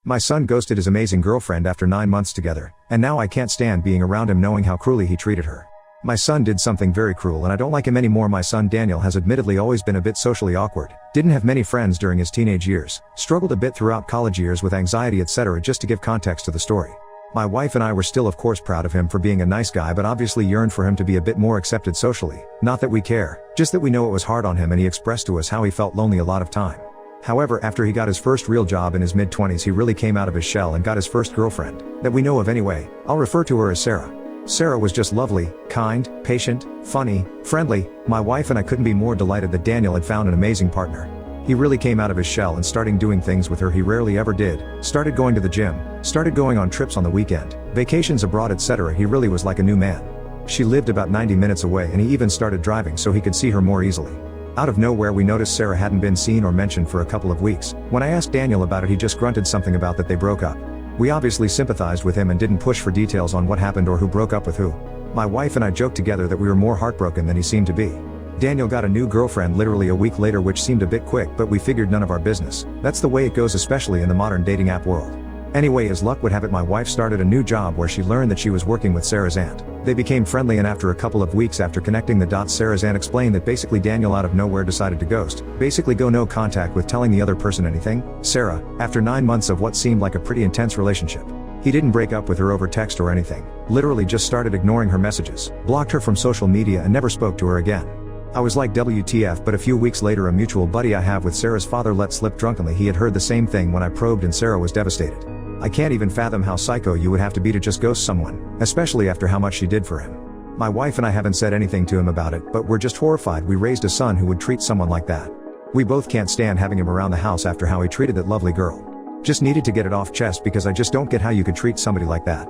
My son ghosted his amazing girlfriend after 9 months together, and now I can't stand being around him knowing how cruelly he treated her. My son did something very cruel and I don't like him anymore. My son Daniel has admittedly always been a bit socially awkward, didn't have many friends during his teenage years, struggled a bit throughout college years with anxiety etc. Just to give context to the story. My wife and I were still of course proud of him for being a nice guy but obviously yearned for him to be a bit more accepted socially, not that we care, just that we know it was hard on him and he expressed to us how he felt lonely a lot of time. However, after he got his first real job in his mid-20s he really came out of his shell and got his first girlfriend, that we know of anyway. I'll refer to her as Sarah. Sarah was just lovely, kind, patient, funny, friendly. My wife and I couldn't be more delighted that Daniel had found an amazing partner. He really came out of his shell and started doing things with her he rarely ever did, started going to the gym, started going on trips on the weekend, vacations abroad etc. He really was like a new man. She lived about 90 minutes away and he even started driving so he could see her more easily. Out of nowhere we noticed Sarah hadn't been seen or mentioned for a couple of weeks. When I asked Daniel about it he just grunted something about that they broke up. We obviously sympathized with him and didn't push for details on what happened or who broke up with who. My wife and I joked together that we were more heartbroken than he seemed to be. Daniel got a new girlfriend literally a week later, which seemed a bit quick, but we figured none of our business. That's the way it goes, especially in the modern dating app world. Anyway, as luck would have it, my wife started a new job where she learned that she was working with Sarah's aunt. They became friendly and after a couple of weeks after connecting the dots, Sarah's aunt explained that basically Daniel out of nowhere decided to ghost, basically go no contact with telling the other person anything. Sarah, after 9 months of what seemed like a pretty intense relationship. He didn't break up with her over text or anything, literally just started ignoring her messages, blocked her from social media and never spoke to her again. I was like WTF, but a few weeks later a mutual buddy I have with Sarah's father let slip drunkenly he had heard the same thing when I probed and Sarah was devastated. I can't even fathom how psycho you would have to be to just ghost someone, especially after how much she did for him. My wife and I haven't said anything to him about it, but we're just horrified we raised a son who would treat someone like that. We both can't stand having him around the house after how he treated that lovely girl. Just needed to get it off chest because I just don't get how you could treat somebody like that.